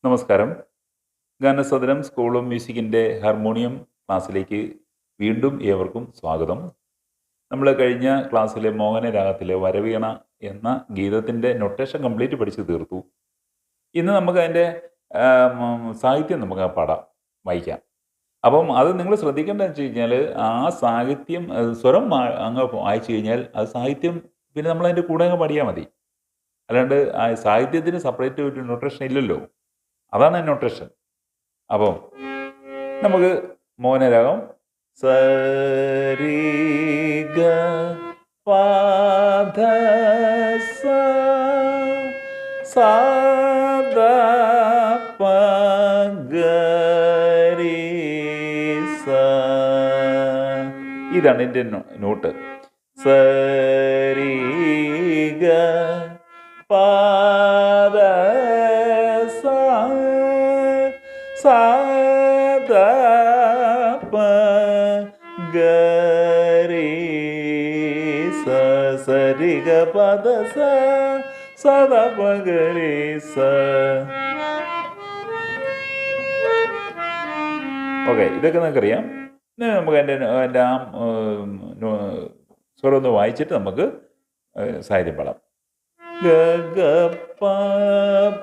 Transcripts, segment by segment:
നമസ്കാരം. ഗാനസദനം school of മ്യൂസിക്കിൻ്റെ harmonium ക്ലാസ്സിലേക്ക് വീണ്ടും ഏവർക്കും സ്വാഗതം. നമ്മൾ കഴിഞ്ഞ ക്ലാസ്സിലെ മോഹനരാഗത്തിലെ വരവീണ എന്ന ഗീതത്തിൻ്റെ നൊട്ടേഷൻ കംപ്ലീറ്റ് പഠിച്ച് തീർത്തു. ഇന്ന് നമുക്ക് അതിൻ്റെ സാഹിത്യം നമുക്ക് പാടാം, വായിക്കാം. അപ്പം അത് നിങ്ങൾ ശ്രദ്ധിക്കേണ്ടതെന്ന് വെച്ച് കഴിഞ്ഞാൽ ആ സാഹിത്യം സ്വരം അങ്ങ് വായിച്ചു കഴിഞ്ഞാൽ അത് സാഹിത്യം പിന്നെ നമ്മളതിൻ്റെ കൂടെ അങ്ങ് പാടിയാൽ മതി. അല്ലാണ്ട് ആ സാഹിത്യത്തിന് സെപ്പറേറ്റ് ഒരു നൊട്ടേഷൻ ഇല്ലല്ലോ. അതാണ് നൊട്ടേഷൻ. അപ്പം നമുക്ക് മോഹനരാഗം സരി ഗ പ ധ സ സാ ധ പ ഗ രി സ. ഇതാണ് എൻ്റെ നോട്ട്. സരി ഗ പ ധ സ സാ ധ പ ഗ രി സ. സരി ഗ പ ധ സ സാ ധ പ ഗ രി സ. ഓക്കെ, ഇതൊക്കെ നിങ്ങൾക്കറിയാം. നമുക്ക് എൻ്റെ ആ സ്വരം ഒന്ന് വായിച്ചിട്ട് നമുക്ക് സാഹിത്യം പാടാം. ഗ ഗ പ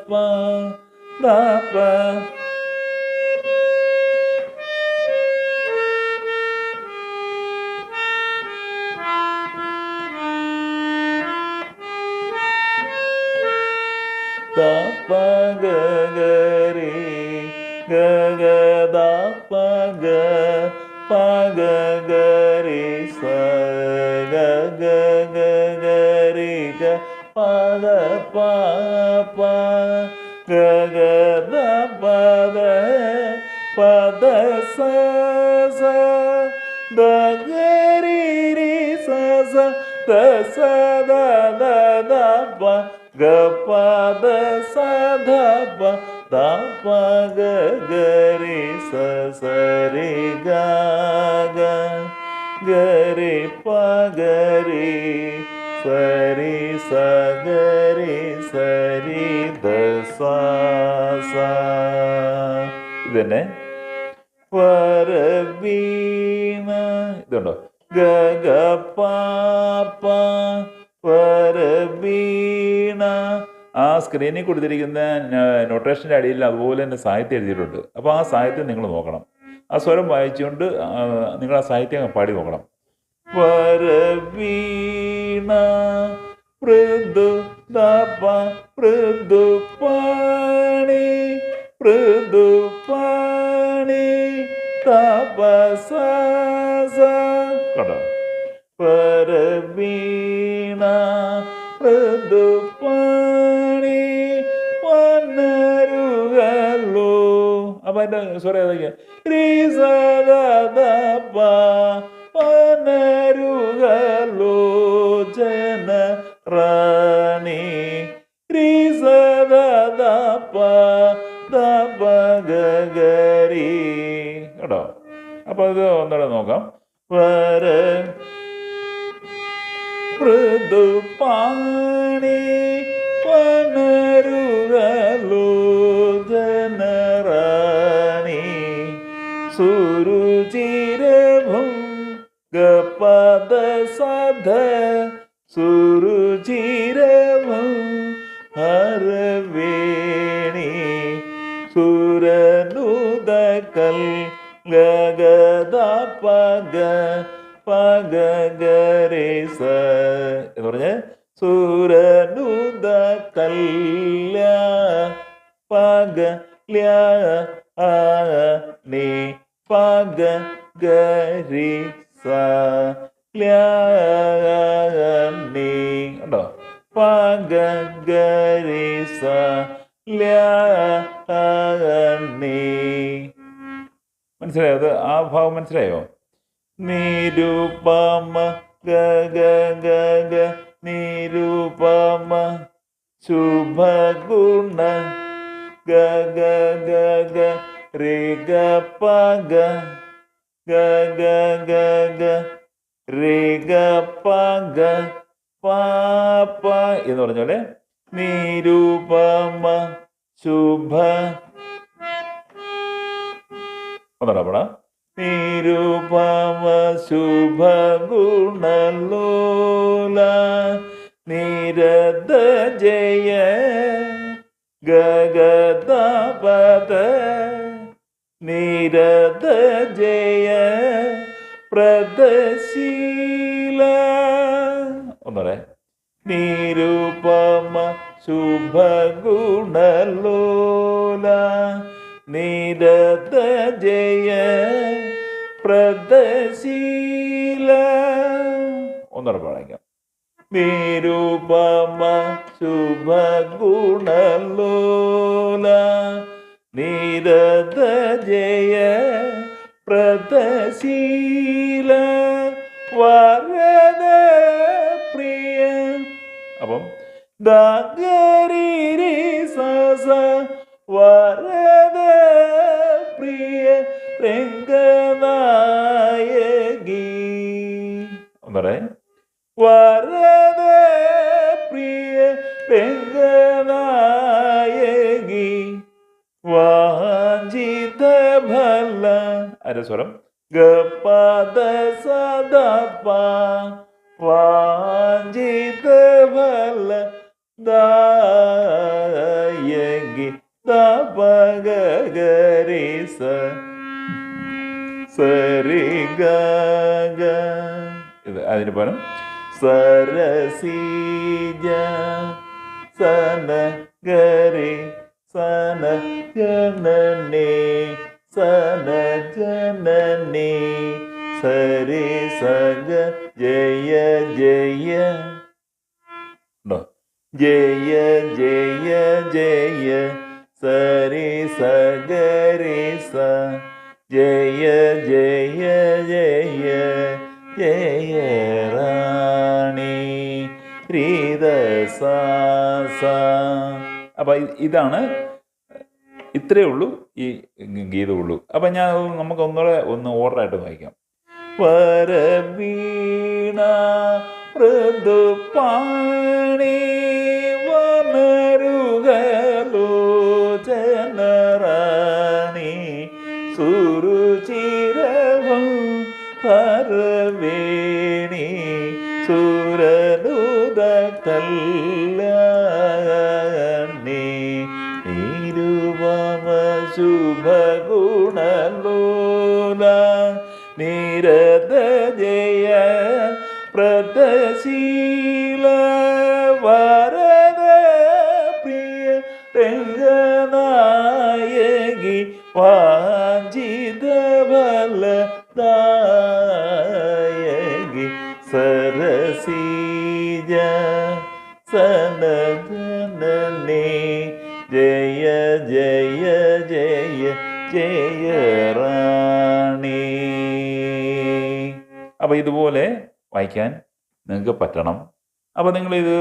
പ ധ പ ധ പ ഗ ഗ രി ഗ ഗ ധ പ ഗ പ ഗ ഗ രി സ ഗ ഗ ഗ ഗ രി ഗ പ ധ പ പ ഗ ഗ ധ പ ധ പ ധ സ സ ധ ഗ രി രി സ സ ധ സ ധ ധ ധ പ ഗ പ ധ സ ധ പ ധ പ ഗ ഗ രി സ സ രി ഗ ഗ ഗ രി പ ഗ രി സ രി സ ഗ രി സ രി ധ സ സ. ഇത് തന്നെ വരവീണ. ഇതുണ്ടോ? ഗ ഗ പ പ വരവീണ. ആ സ്ക്രീനിൽ കൊടുത്തിരിക്കുന്ന നൊട്ടേഷൻ്റെ അടിയിൽ അതുപോലെ തന്നെ സാഹിത്യം എഴുതിയിട്ടുണ്ട്. അപ്പോൾ ആ സാഹിത്യം നിങ്ങൾ നോക്കണം. ആ സ്വരം വായിച്ചുകൊണ്ട് നിങ്ങൾ ആ സാഹിത്യം പാടി നോക്കണം. വരവീണ മൃദു ധ പ മൃദു പാണി മൃദു പാണി ധ പ സ സ. കണ്ടോ? വരവീണ മൃദു പാണി വന്നരുകല്ലോ. അപ്പം എൻ്റെ സ്വരം ഏതൊക്കെയാ? രി സ ധ ധ പ വന്നരുകല്ലോ ജന റാണി രി സ ധ ധ പ ധ പ ഗ ഗ രി. കേട്ടോ? അപ്പോൾ ഇത് ഒന്നുകൂടെ നോക്കാം. വര മൃദു പാണി വനരുകലോ ജനറാണി സുരുചിരഭും ഗ പ ധ സ ധ സുരുചിരഭും ഹരവേണി സുരനുദകൽ ഗ ഗ ധ പ ഗ പ ഗ ഗ രി സ എന്ന് പറഞ്ഞ് സുരനുദ കല്യ പ ഗ ല്യ ആ നി പ ഗ ഗ രി സ ല്യ നി. ഉണ്ടോ? പ ഗ ഗ രി സ ല്യ നി. മനസ്സിലായോ? അത് ആ ഭാവം മനസ്സിലായോ? നിരുപമ ഗ ഗ ഗ ഗ നിരുപമ ശുഭഗുണ ഗ ഗ ഗ ഗ രി ഗ പ ഗ ഗ ഗ ഗ ഗ രി ഗ പ ഗ പ പ എന്ന് പറഞ്ഞ പോലെ നിരുപമ ശുഭ ഒന്നൂടെ പാടാം. നിരുപമ ശുഭഗുണലോല നിരത ജയ ഗഗദപദ നിരത ജയ പ്രദശീല. ഒന്നൂടെ. നിരുപമ ശുഭഗുണലോല നിരത ജയ പ്രദശീല. ഒന്നൂടെ പാടാം. നിരുപമ ശുഭഗുണലോല നിരത ജയ പ്രദശീല വരദ പ്രിയ. അപ്പം ദഗരി സസ വരദ പ്രിയ രംഗനായകി. ഒന്നൂടെ. വരദ പ്രിയ രംഗനായകി വാഞ്ചിത ഫല. സ്വരം ഗപദ സദപ വാഞ്ചിത ഫല ദായകി തപഗരി സരി ഗഗ. ഇത് അതിന് പകരം സരസീജ സന ഗരി സന ജനനേ സന ജനനേ സരി സഗ ജയ ജയ. ജയ ജയ ജയ സരി സഗരി സ ജയ ജയ ജയ ജയ റാണി ഹൃദസാസ. അപ്പം ഇതാണ്, ഇത്രയേ ഉള്ളൂ ഈ ഗീതമുള്ളൂ. അപ്പം ഞാൻ നമുക്ക് ഒന്നുകൂടെ ഓർഡറായിട്ട് വായിക്കാം. വരവീണ മൃദുപാണി വനരുഗലോചനറാണി സുരുചിരവം പരവേണി സുരനുദ കല്യാണി നിരുപമ ശുഭഗുണലോല നിരത ജയ പ്രദശീല വരദ പ്രിയ രംഗനായകി വാഞ്ചിത ഫല ദായകി സരസീജ സനജനനേ ജയ ജയ ജയ ജയ റാണി. അപ്പോൾ ഇതുപോലെ വായിക്കാൻ നിങ്ങൾക്ക് പറ്റണം. അപ്പോൾ നിങ്ങളിത്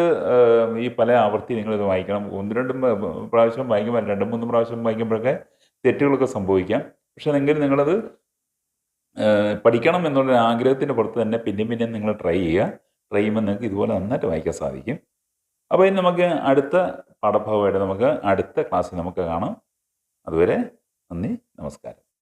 ഈ പല ആവർത്തി നിങ്ങളിത് വായിക്കണം. ഒന്ന് രണ്ട് പ്രാവശ്യം വായിക്കുമ്പോൾ 2-3 പ്രാവശ്യം വായിക്കുമ്പോഴൊക്കെ തെറ്റുകളൊക്കെ സംഭവിക്കാം. പക്ഷെ നിങ്ങളത് പഠിക്കണം എന്നുള്ള ആഗ്രഹത്തിൻ്റെ പുറത്ത് തന്നെ പിന്നെ നിങ്ങൾ ട്രൈ ചെയ്യുക. ട്രൈ ചെയ്യുമ്പോൾ നിങ്ങൾക്ക് ഇതുപോലെ നന്നായിട്ട് വായിക്കാൻ സാധിക്കും. അപ്പോൾ ഇനി നമുക്ക് അടുത്ത പാഠഭാഗമായിട്ട് നമുക്ക് അടുത്ത ക്ലാസ്സിൽ നമുക്ക് കാണാം. അതുവരെ നന്ദി, നമസ്കാരം.